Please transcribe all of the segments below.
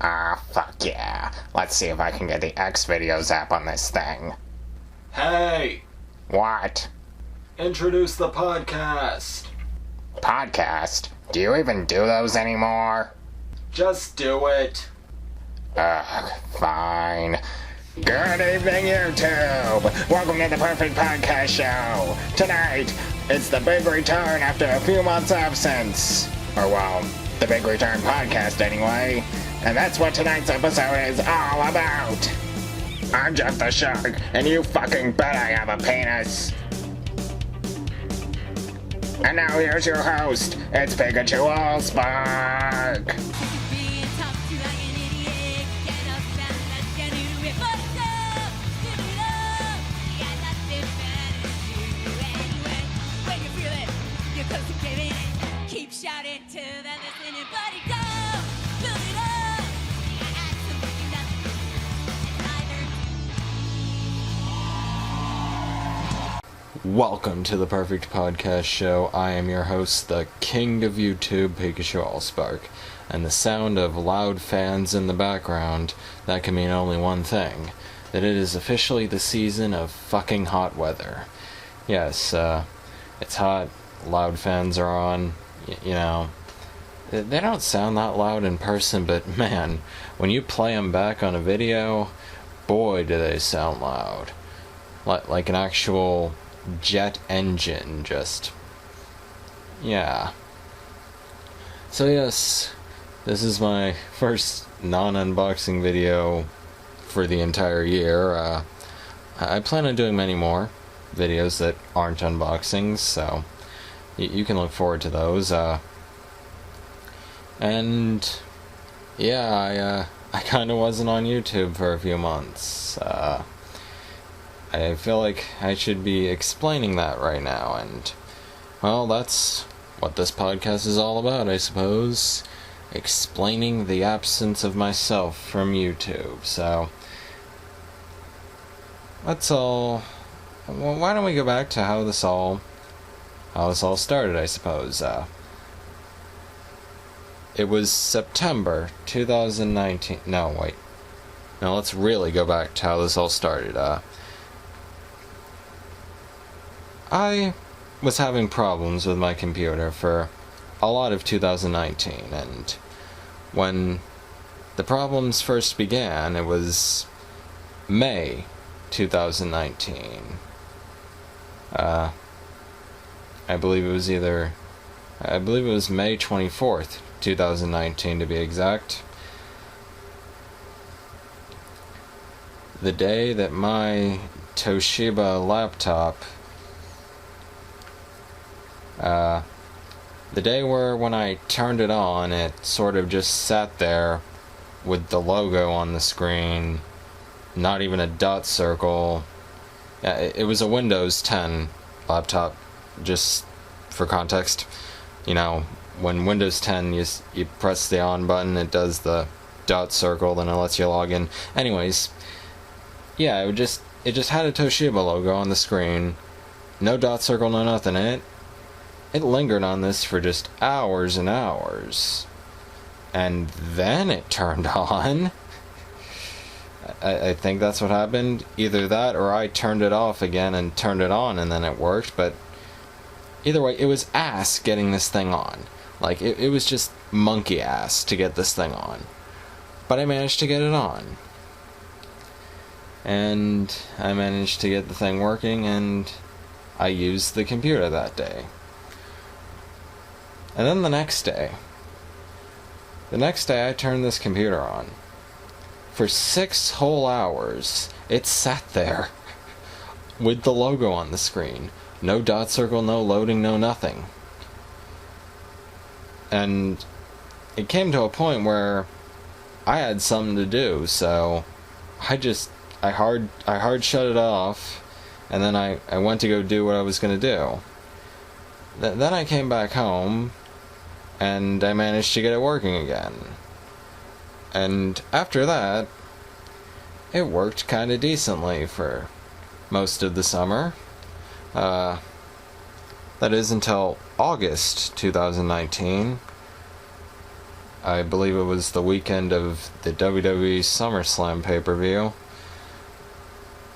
Ah, fuck yeah. Let's see if I can get the Xvideos app on this thing. Hey! What? Introduce the podcast. Podcast? Do you even do those anymore? Just do it. Ugh, fine. Good evening, YouTube! Welcome to the Perfect Podcast Show! Tonight, it's the big return after a few months' absence. Or, well, the big return podcast, anyway. And that's what tonight's episode is all about. I'm Jeff the Shark, and you fucking bet I have a penis. And now here's your host, it's Pikachu Allspark. Keep shouting to the listening buddy, go! Build it up! Absolutely nothing either. Welcome to the Perfect Podcast Show. I am your host, the king of YouTube, Pikachu Allspark. And the sound of loud fans in the background, that can mean only one thing. That it is officially the season of fucking hot weather. Yes, it's hot, loud fans are on, you know. They don't sound that loud in person, but man, when you play them back on a video, boy do they sound loud. Like an actual jet engine, just... yeah. So yes, this is my first non-unboxing video for the entire year. I plan on doing many more videos that aren't unboxings, so you can look forward to those. And yeah, I kind of wasn't on YouTube for a few months. I feel like I should be explaining that right now, and well, that's what this podcast is all about, I suppose. Explaining the absence of myself from YouTube. So let's all... well, why don't we go back to how this all started, I suppose. It was September 2019. No, wait. No, let's really go back to how this all started. I was having problems with my computer for a lot of 2019, and when the problems first began, it was May 2019. I believe it was May 24th, 2019 to be exact. The day that my Toshiba laptop, the day where when I turned it on, it sort of just sat there with the logo on the screen, not even a dot circle. Yeah, it was a Windows 10 laptop, just for context. You know, when Windows 10, you press the on button, it does the dot circle, then it lets you log in. Anyways, yeah, it just had a Toshiba logo on the screen, no dot circle, no nothing. It lingered on this for just hours and hours, and then it turned on. I think that's what happened. Either that, or I turned it off again and turned it on, and then it worked. But either way, it was ass getting this thing on. Like, it was just monkey ass to get this thing on. But I managed to get it on. And I managed to get the thing working, and I used the computer that day. And then the next day I turned this computer on. For 6 whole hours, it sat there with the logo on the screen. No dot circle, no loading, no nothing. And it came to a point where I had something to do, so I hard shut it off, and then I went to go do what I was going to do. Then I came back home, and I managed to get it working again. And after that, it worked kind of decently for most of the summer. That is until August 2019, I believe it was the weekend of the WWE SummerSlam pay-per-view.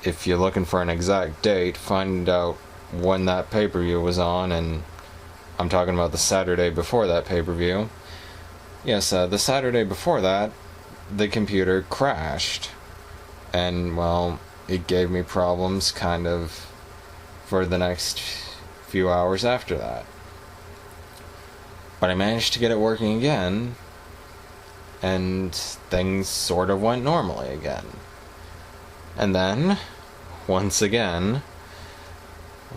If you're looking for an exact date, find out when that pay-per-view was on, and I'm talking about the Saturday before that pay-per-view. Yes, the Saturday before that, the computer crashed. And, well, it gave me problems kind of for the next few hours after that. But I managed to get it working again, and things sort of went normally again. And then, once again,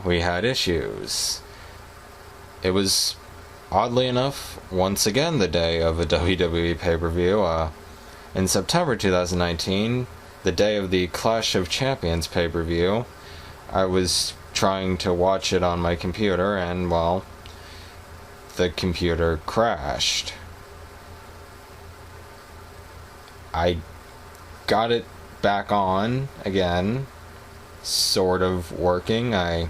we had issues. It was, oddly enough, once again the day of a WWE pay-per-view. In September 2019, the day of the Clash of Champions pay-per-view, I was trying to watch it on my computer, and, well, the computer crashed. I got it back on again, sort of working. I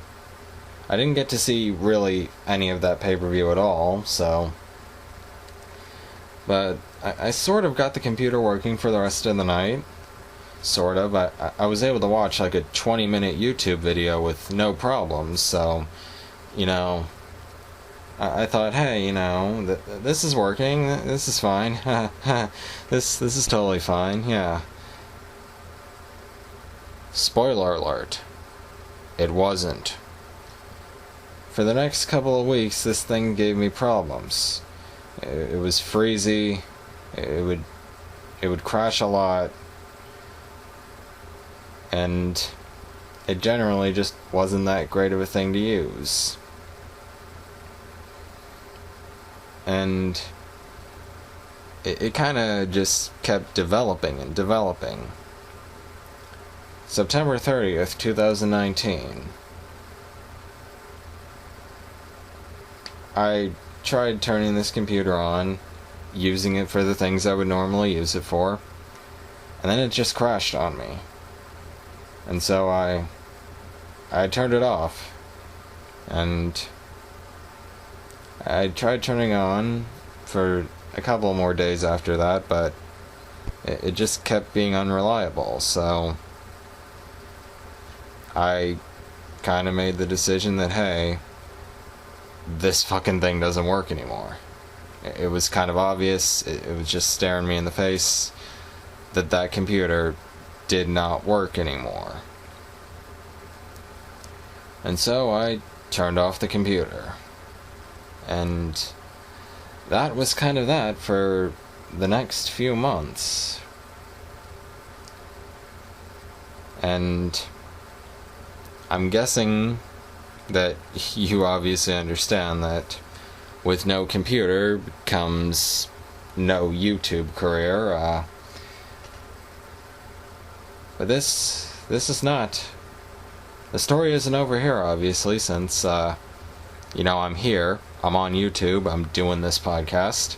didn't get to see really any of that pay-per-view at all, so... But I sort of got the computer working for the rest of the night. Sort of. I was able to watch like a 20-minute YouTube video with no problems, so, you know, I thought, hey, you know, this is working, this is fine, this is totally fine, yeah. Spoiler alert, it wasn't. For the next couple of weeks, this thing gave me problems. It was freezy, it would crash a lot, and it generally just wasn't that great of a thing to use. And it kind of just kept developing and developing. September 30th, 2019. I tried turning this computer on, using it for the things I would normally use it for, and then it just crashed on me. And so I turned it off, and I tried turning it on for a couple more days after that, but it just kept being unreliable, so I kind of made the decision that, hey, this fucking thing doesn't work anymore. It was kind of obvious, it was just staring me in the face that computer did not work anymore. And so I turned off the computer. And that was kind of that for the next few months. And I'm guessing that you obviously understand that with no computer comes no YouTube career. But this is not... The story isn't over here, obviously, since, you know, I'm here. I'm on YouTube. I'm doing this podcast.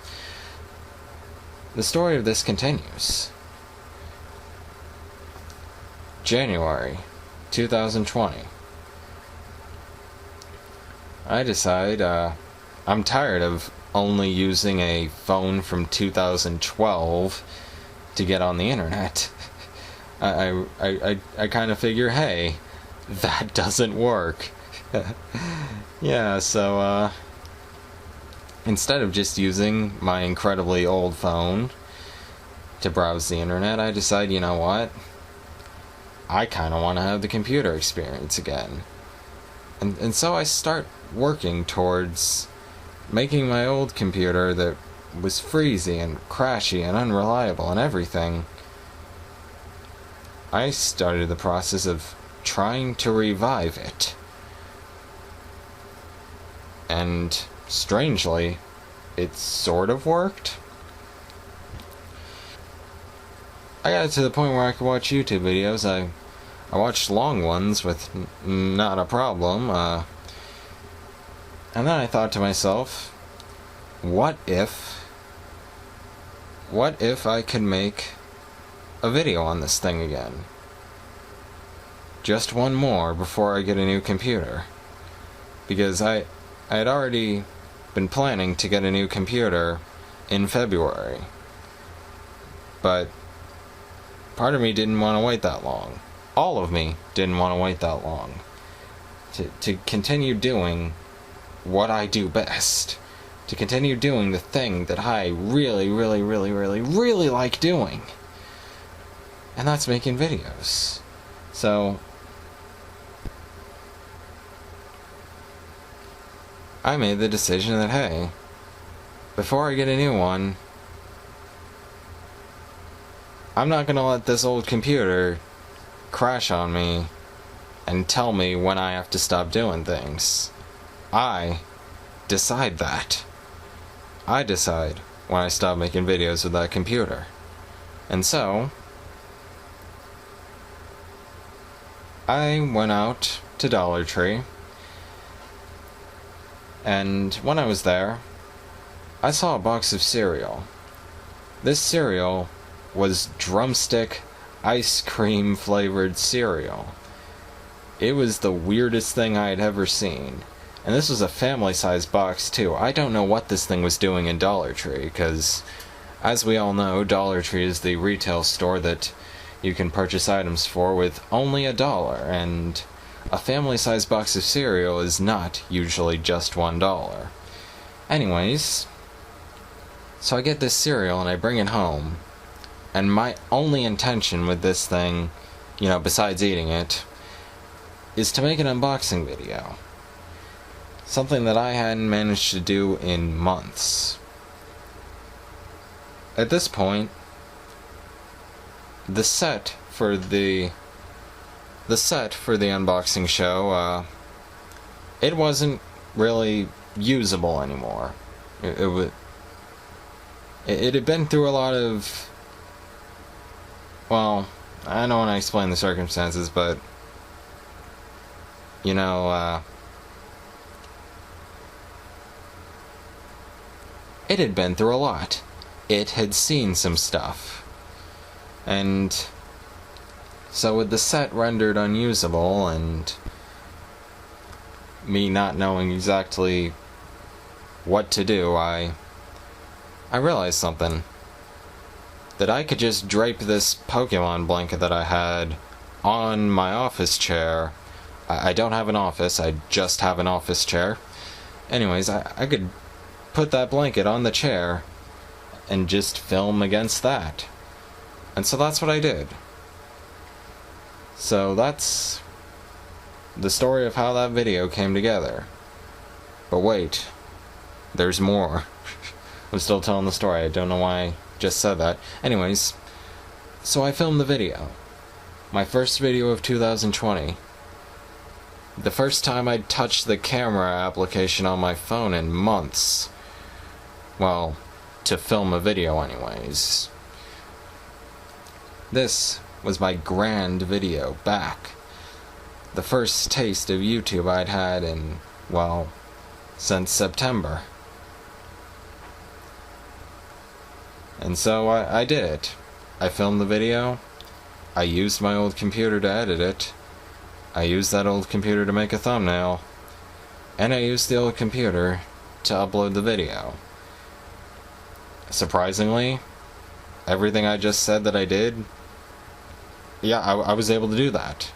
The story of this continues. January 2020. I decide, I'm tired of only using a phone from 2012 to get on the internet. I kind of figure, hey, that doesn't work. Yeah, so, instead of just using my incredibly old phone to browse the internet, I decide, you know what? I kind of want to have the computer experience again. And so I start working towards making my old computer that was freezy and crashy and unreliable and everything. I started the process of trying to revive it. And strangely, it sort of worked. I got to the point where I could watch YouTube videos. I watched long ones with not a problem. And then I thought to myself, what if I could make a video on this thing again? Just one more before I get a new computer. Because I had already been planning to get a new computer in February. But part of me didn't want to wait that long. All of me didn't want to wait that long. To continue doing what I do best. To continue doing the thing that I really, really, really, really, really like doing. And that's making videos. So I made the decision that, hey, before I get a new one, I'm not gonna let this old computer crash on me and tell me when I have to stop doing things. I decide that. I decide when I stop making videos with that computer. And so I went out to Dollar Tree, and when I was there, I saw a box of cereal. This cereal was drumstick ice cream flavored cereal. It was the weirdest thing I had ever seen. And this was a family-sized box too. I don't know what this thing was doing in Dollar Tree, because as we all know, Dollar Tree is the retail store that you can purchase items for with only $1, and a family-sized box of cereal is not usually just $1. Anyways, so I get this cereal and I bring it home, and my only intention with this thing, besides eating it, is to make an unboxing video. Something that I hadn't managed to do in months. At this point, the set for the unboxing show, it wasn't really usable anymore. It had been through a lot of, well, I don't want to explain the circumstances, but it had been through a lot. It had seen some stuff. And so with the set rendered unusable and me not knowing exactly what to do, I realized something. That I could just drape this Pokemon blanket that I had on my office chair. I don't have an office, I just have an office chair. Anyways, I could put that blanket on the chair and just film against that. And so that's what I did. So that's the story of how that video came together. But wait, there's more. I'm still telling the story, I don't know why I just said that. Anyways, so I filmed the video. My first video of 2020. The first time I'd touched the camera application on my phone in months. Well, to film a video anyways. This was my grand video back. The first taste of YouTube I'd had in, well, since September. And so I did it. I filmed the video. I used my old computer to edit it. I used that old computer to make a thumbnail. And I used the old computer to upload the video. Surprisingly, everything I just said that I did, yeah, I was able to do that.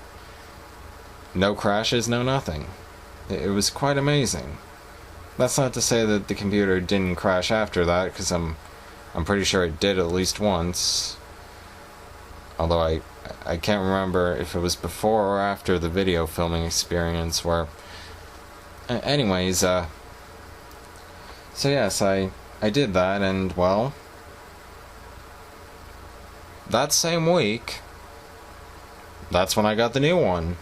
No crashes, no nothing. It was quite amazing. That's not to say that the computer didn't crash after that, because I'm pretty sure it did at least once. Although I can't remember if it was before or after the video filming experience where... Anyways, so yes, I did that, and, well, that same week, that's when I got the new one.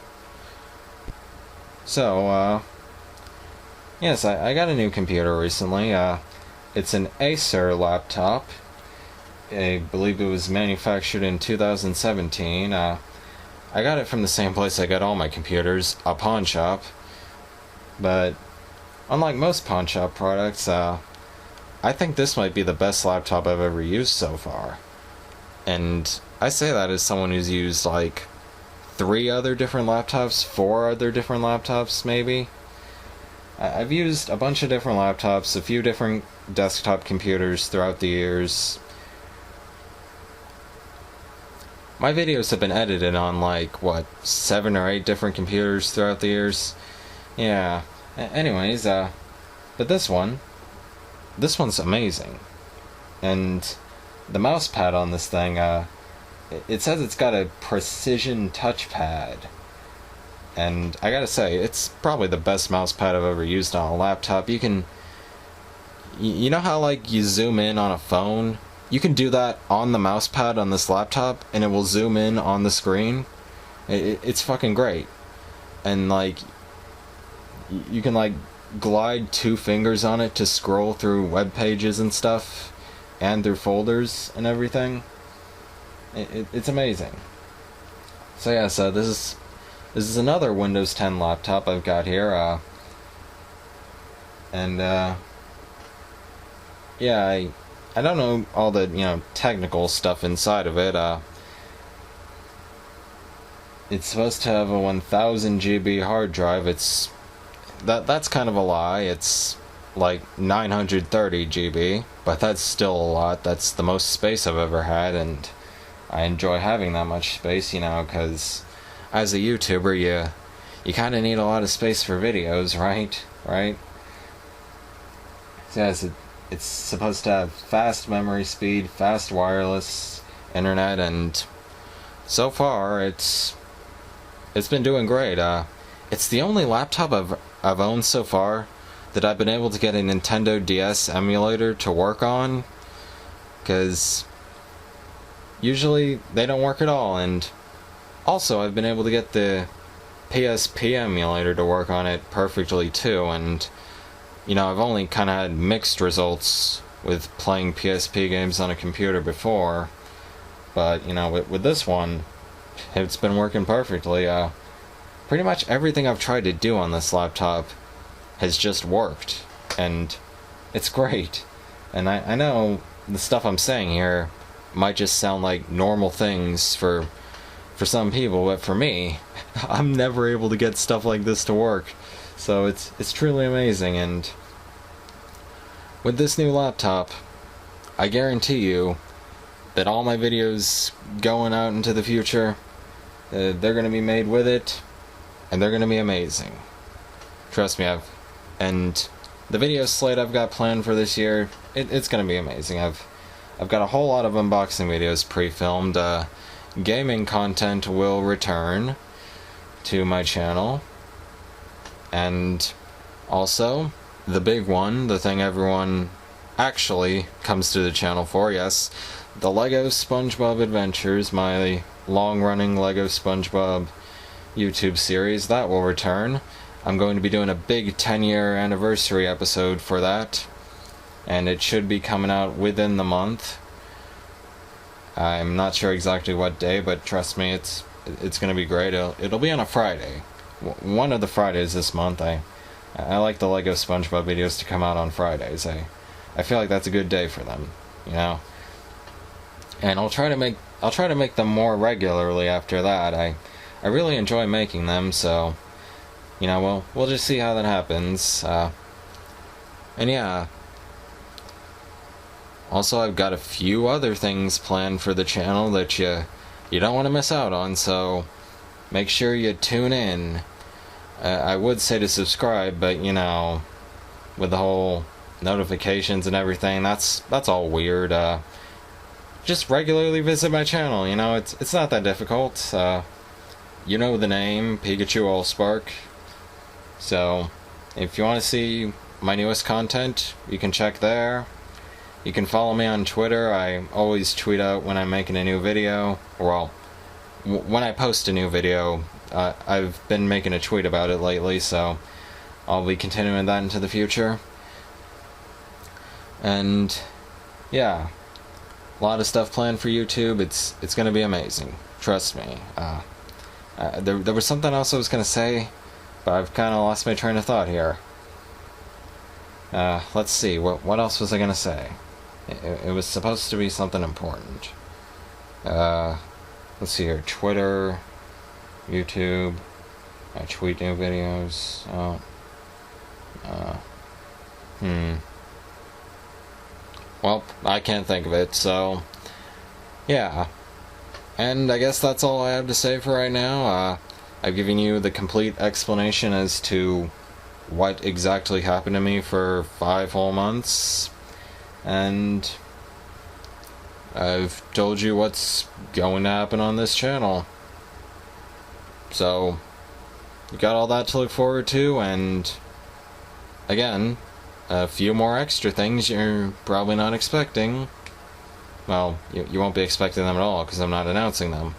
So, yes, I got a new computer recently. It's an Acer laptop. I believe it was manufactured in 2017. I got it from the same place I got all my computers, a pawn shop. But unlike most pawn shop products, I think this might be the best laptop I've ever used so far. And I say that as someone who's used like 4 other different laptops maybe. I've used a bunch of different laptops, a few different desktop computers throughout the years. My videos have been edited on, like, what, 7 or 8 different computers throughout the years? Yeah. Anyways, but this one's amazing. And the mouse pad on this thing, it says it's got a precision touchpad. And I gotta say, it's probably the best mouse pad I've ever used on a laptop. You know how, like, you zoom in on a phone? You can do that on the mouse pad on this laptop, and it will zoom in on the screen. It's fucking great. And, like, you can, like, glide 2 fingers on it to scroll through web pages and stuff, and through folders and everything. It's amazing. So yeah, so this is another Windows 10 laptop I've got here, yeah, I don't know all the, technical stuff inside of it. It's supposed to have a 1000 GB hard drive. That's kind of a lie. It's like 930 GB, but that's still a lot. That's the most space I've ever had, and I enjoy having that much space, because as a YouTuber, you kind of need a lot of space for videos, right? So yes, it's supposed to have fast memory speed, fast wireless internet, and so far it's been doing great. It's the only laptop I've owned so far that I've been able to get a Nintendo DS emulator to work on, because usually they don't work at all. And also I've been able to get the PSP emulator to work on it perfectly too, and I've only kind of had mixed results with playing PSP games on a computer before, but with this one, it's been working perfectly. Pretty much everything I've tried to do on this laptop has just worked, and it's great. And I know the stuff I'm saying here might just sound like normal things for some people, but for me, I'm never able to get stuff like this to work. So it's truly amazing. And with this new laptop, I guarantee you that all my videos going out into the future, they're going to be made with it, and they're going to be amazing. Trust me, and the video slate I've got planned for this year, it's going to be amazing. I've got a whole lot of unboxing videos pre-filmed. Gaming content will return to my channel, and also the big one, the thing everyone actually comes to the channel for, yes, the LEGO SpongeBob Adventures, my long-running LEGO SpongeBob YouTube series, that will return. I'm going to be doing a big 10-year anniversary episode for that, and it should be coming out within the month. I'm not sure exactly what day, but trust me, it's going to be great. It'll be on a Friday. One of the Fridays this month. I like the LEGO SpongeBob videos to come out on Fridays. I feel like that's a good day for them, And I'll try to make them more regularly after that. I really enjoy making them, so we'll just see how that happens. And yeah. Also, I've got a few other things planned for the channel that you don't want to miss out on, so make sure you tune in. I would say to subscribe, but with the whole notifications and everything, that's all weird. Just regularly visit my channel. It's not that difficult. You know the name, Pikachu Allspark. So if you want to see my newest content, you can check there. You can follow me on Twitter. I always tweet out when I'm making a new video. Well, when I post a new video, I've been making a tweet about it lately, so I'll be continuing that into the future. And yeah, a lot of stuff planned for YouTube. It's going to be amazing. Trust me. There was something else I was going to say, but I've kind of lost my train of thought here. Let's see. What else was I going to say? It was supposed to be something important. Let's see here. Twitter, YouTube. I tweet new videos. Well, I can't think of it, so yeah. And I guess that's all I have to say for right now. I've given you the complete explanation as to what exactly happened to me for 5 whole months, and I've told you what's going to happen on this channel. So, you got all that to look forward to, and again, a few more extra things you're probably not expecting. Well, you won't be expecting them at all, because I'm not announcing them.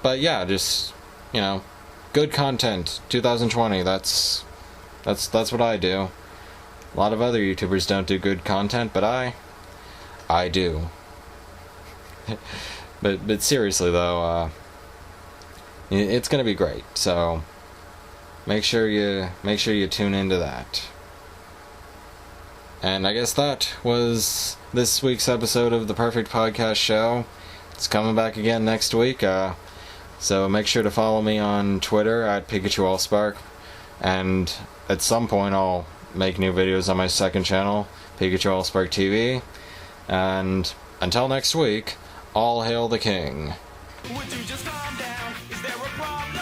But yeah, just, good content. 2020, that's what I do. A lot of other YouTubers don't do good content, but I do. but seriously though, it's gonna be great, so make sure you tune into that. And I guess that was this week's episode of the Perfect Podcast Show. It's coming back again next week, so make sure to follow me on Twitter at PikachuAllspark, and at some point I'll make new videos on my second channel, Pikachu Allspark TV. And until next week, all hail the king. Would you just calm down? Is there a problem?